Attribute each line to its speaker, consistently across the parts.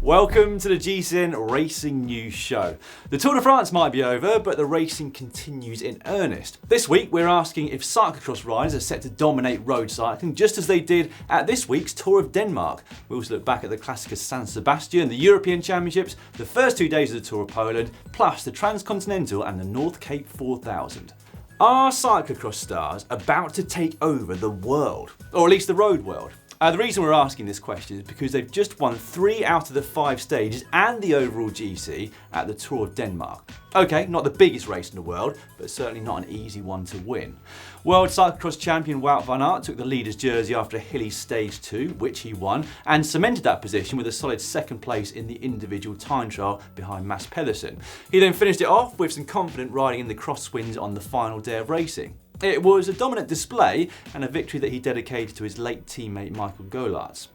Speaker 1: Welcome to the GCN Racing News Show. The Tour de France might be over, but the racing continues in earnest. This week we're asking if cyclocross riders are set to dominate road cycling just as they did at this week's Tour of Denmark. We also look back at the Clasica San Sebastian, the European Championships, the first 2 days of the Tour of Poland, plus the Transcontinental and the Northcape 4000. Are cyclocross stars about to take over the world? Or at least the road world? The reason we're asking this question is because they've just won 3 out of the 5 stages and the overall GC at the Tour of Denmark. Okay, not the biggest race in the world, but certainly not an easy one to win. World Cyclocross champion Wout Van Aert took the leader's jersey after a hilly stage 2, which he won, and cemented that position with a solid 2nd place in the individual time trial behind Mads Pedersen. He then finished it off with some confident riding in the crosswinds on the final day of racing. It was a dominant display and a victory that he dedicated to his late teammate Michael Goelaerts.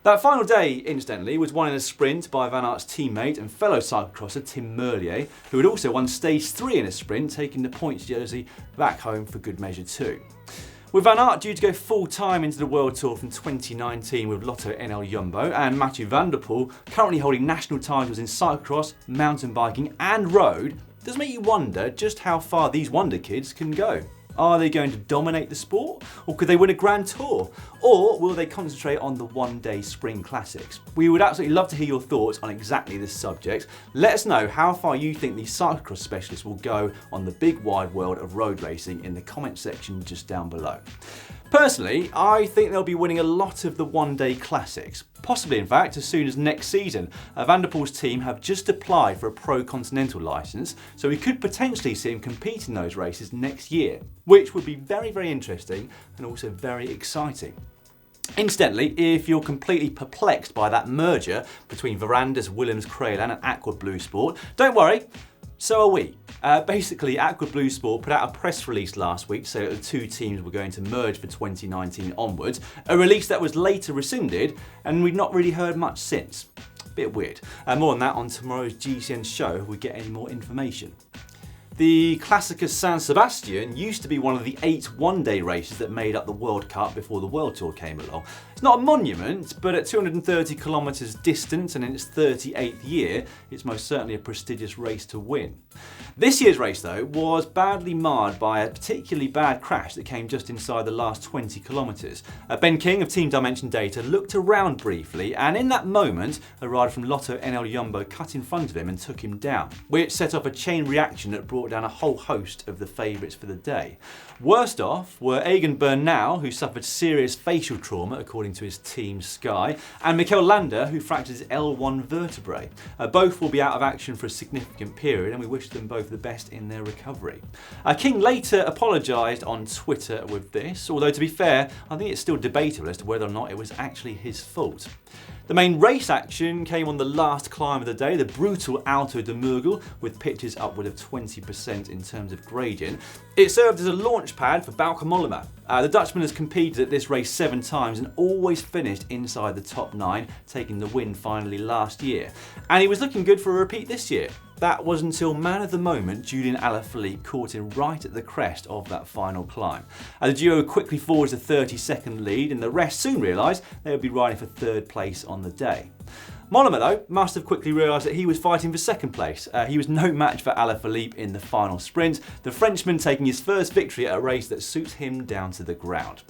Speaker 1: That final day, incidentally, was won in a sprint by Van Aert's teammate and fellow cyclocrosser Tim Merlier, who had also won stage 3 in a sprint, taking the points jersey back home for good measure too. With Van Aert due to go full-time into the World Tour from 2019 with Lotto NL Jumbo, and Mathieu van der Poel currently holding national titles in cyclocross, mountain biking and road, does make you wonder just how far these wonder kids can go. Are they going to dominate the sport? Or could they win a Grand Tour? Or will they concentrate on the one-day spring classics? We would absolutely love to hear your thoughts on exactly this subject. Let us know how far you think these cyclocross specialists will go on the big wide world of road racing in the comment section just down below. Personally, I think they'll be winning a lot of the one-day classics. Possibly, in fact, as soon as next season. Van der Poel's team have just applied for a Pro Continental licence, so we could potentially see him compete in those races next year, which would be very, very interesting and also very exciting. Incidentally, if you're completely perplexed by that merger between Verandas Willems Crelan and Aqua Blue Sport, don't worry. So are we. Basically, Aqua Blue Sport put out a press release last week saying that the 2 teams were going to merge for 2019 onwards, a release that was later rescinded, and we've not really heard much since. Bit weird. More on that on tomorrow's GCN show if we get any more information. The Clasica San Sebastian used to be one of the 8 one-day races that made up the World Cup before the World Tour came along. It's not a monument, but at 230 kilometres distance and in its 38th year, it's most certainly a prestigious race to win. This year's race, though, was badly marred by a particularly bad crash that came just inside the last 20 kilometres. Ben King of Team Dimension Data looked around briefly, and in that moment, a rider from Lotto NL Jumbo cut in front of him and took him down, which set off a chain reaction that brought down a whole host of the favourites for the day. Worst off were Egan Bernal, who suffered serious facial trauma according to his team Sky, and Mikel Landa, who fractured his L1 vertebrae. Both will be out of action for a significant period, and we wish them both the best in their recovery. King later apologised on Twitter with this, although to be fair, I think it's still debatable as to whether or not it was actually his fault. The main race action came on the last climb of the day, the brutal Alto de Murgel, with pitches upward of 20% in terms of gradient. It served as a launch pad for Bauke Mollema. The Dutchman has competed at this race 7 times and always finished inside the top 9, taking the win finally last year. And he was looking good for a repeat this year. That was until man of the moment Julian Alaphilippe caught him right at the crest of that final climb. The duo quickly forged a 30-second lead, and the rest soon realised they would be riding for 3rd place on the day. Mollema, though, must have quickly realised that he was fighting for 2nd place. He was no match for Alaphilippe in the final sprint, the Frenchman taking his first victory at a race that suits him down to the ground.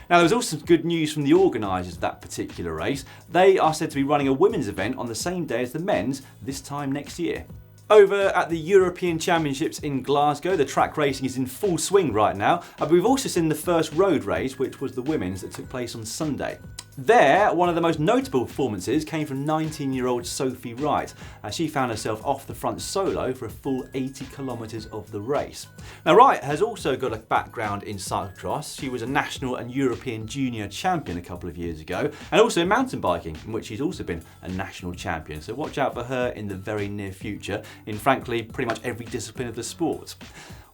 Speaker 1: Now, there was also some good news from the organisers of that particular race. They are said to be running a women's event on the same day as the men's, this time next year. Over at the European Championships in Glasgow, the track racing is in full swing right now, but we've also seen the first road race, which was the women's that took place on Sunday. There, one of the most notable performances came from 19-year-old Sophie Wright, as she found herself off the front solo for a full 80 kilometres of the race. Now, Wright has also got a background in cyclocross. She was a national and European junior champion a couple of years ago, and also in mountain biking, in which she's also been a national champion. So watch out for her in the very near future, in frankly pretty much every discipline of the sport.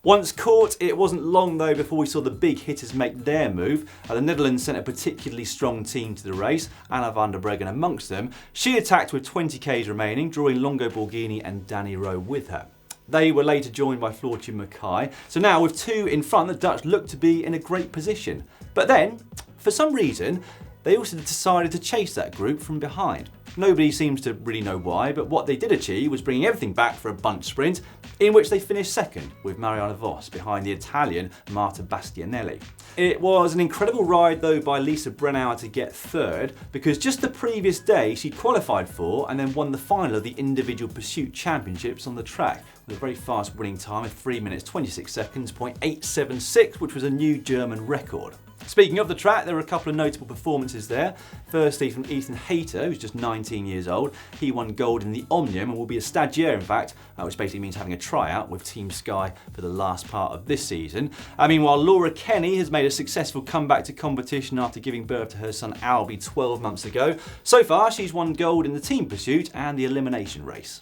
Speaker 1: Once caught, it wasn't long though before we saw the big hitters make their move. The Netherlands sent a particularly strong team to the race, Anna van der Breggen amongst them. She attacked with 20 k's remaining, drawing Longo Borghini and Danny Rowe with her. They were later joined by Floortje Mackay. So now with 2 in front, the Dutch looked to be in a great position. But then, for some reason, they also decided to chase that group from behind. Nobody seems to really know why, but what they did achieve was bringing everything back for a bunch sprint, in which they finished second with Marianne Vos behind the Italian Marta Bastianelli. It was an incredible ride though by Lisa Brennauer to get third, because just the previous day she qualified for and then won the final of the individual pursuit championships on the track with a very fast winning time of 3 minutes 26 seconds, .876, which was a new German record. Speaking of the track, there were a couple of notable performances there. Firstly from Ethan Hayter, who's just 19 years old. He won gold in the Omnium and will be a stagiaire in fact, which basically means having a tryout with Team Sky for the last part of this season. Meanwhile, Laura Kenny has made a successful comeback to competition after giving birth to her son Albie 12 months ago. So far, she's won gold in the team pursuit and the elimination race.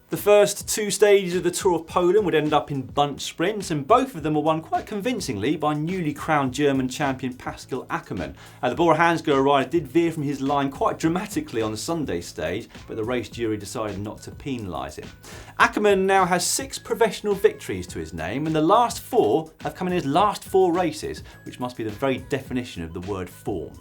Speaker 1: The first two stages of the Tour of Poland would end up in bunch sprints, and both of them were won quite convincingly by newly crowned German champion Pascal Ackermann. The Bora Hansgrohe rider did veer from his line quite dramatically on the Sunday stage, but the race jury decided not to penalise him. Ackermann now has 6 professional victories to his name, and the last 4 have come in his last 4 races, which must be the very definition of the word form.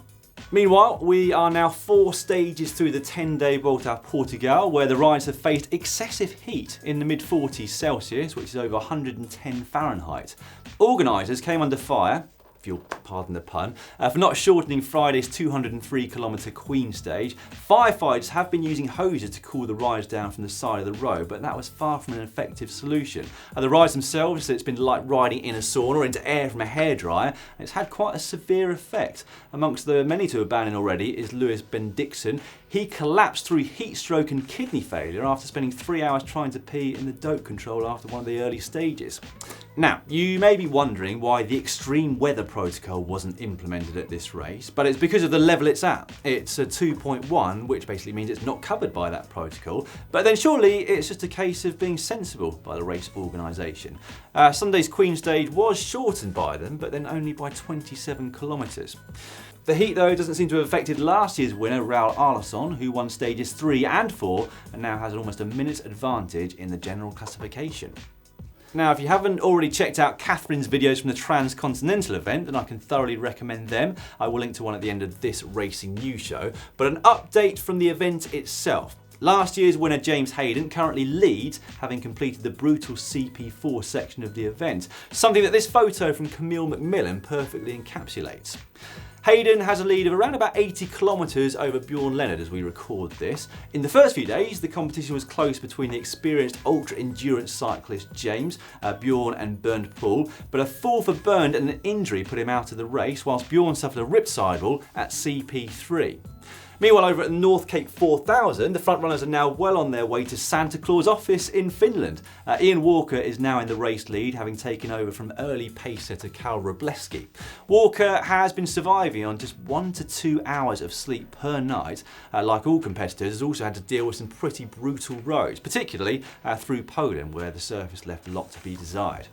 Speaker 1: Meanwhile, we are now 4 stages through the 10-day Volta a Portugal, where the riders have faced excessive heat in the mid-40s Celsius, which is over 110 Fahrenheit. Organisers came under fire, if you'll pardon the pun, for not shortening Friday's 203-kilometre Queen stage. Firefighters have been using hoses to cool the riders down from the side of the road, but that was far from an effective solution. The riders themselves said it's been like riding in a sauna or into air from a hairdryer, and it's had quite a severe effect. Amongst the many to abandon already is Lewis Bendixson. He collapsed through heat stroke and kidney failure after spending 3 hours trying to pee in the dope control after one of the early stages. Now, you may be wondering why the extreme weather protocol wasn't implemented at this race, but it's because of the level it's at. It's a 2.1, which basically means it's not covered by that protocol, but then surely it's just a case of being sensible by the race organisation. Sunday's Queen stage was shortened by them, but then only by 27 kilometres. The heat, though, doesn't seem to have affected last year's winner, Raul Arlason, who won stages 3 and 4 and now has almost a minute's advantage in the general classification. Now, if you haven't already checked out Catherine's videos from the Transcontinental event, then I can thoroughly recommend them. I will link to one at the end of this racing news show. But an update from the event itself. Last year's winner James Hayden currently leads, having completed the brutal CP4 section of the event, something that this photo from Camille McMillan perfectly encapsulates. Hayden has a lead of around about 80 kilometres over Bjorn Leonard as we record this. In the first few days, the competition was close between the experienced ultra-endurance cyclist James, Bjorn and Bernd Poel, but a fall for Bernd and an injury put him out of the race, whilst Bjorn suffered a rib sidewall at CP3. Meanwhile, over at the Northcape 4000, the frontrunners are now well on their way to Santa Claus office in Finland. Ian Walker is now in the race lead, having taken over from early pace setter Cal Robleski. Walker has been surviving on just 1 to 2 hours of sleep per night. Like all competitors, has also had to deal with some pretty brutal roads, particularly through Poland, where the surface left a lot to be desired.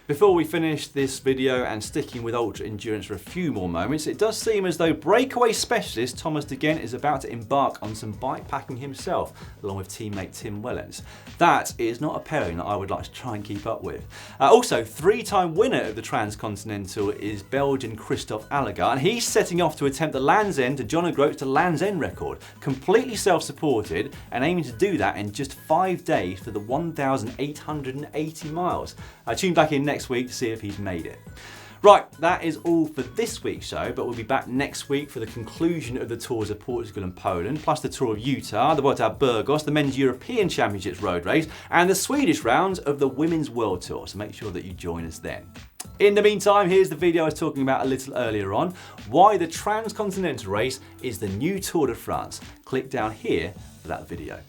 Speaker 1: Before we finish this video and sticking with ultra endurance for a few more moments, it does seem as though breakaway specialist Thomas de Gent is about to embark on some bikepacking himself, along with teammate Tim Wellens. That is not a pairing that I would like to try and keep up with. Also, 3-time winner of the Transcontinental is Belgian Christophe Allegaert, and he's setting off to attempt the Land's End to John O'Groats' Land's End record, completely self-supported and aiming to do that in just 5 days for the 1,880 miles. Tune back in next week to see if he's made it. Right, that is all for this week's show, but we'll be back next week for the conclusion of the Tours of Portugal and Poland, plus the Tour of Utah, the Volta a Burgos, the Men's European Championships road race, and the Swedish rounds of the Women's World Tour, so make sure that you join us then. In the meantime, here's the video I was talking about a little earlier on, why the Transcontinental race is the new Tour de France. Click down here for that video.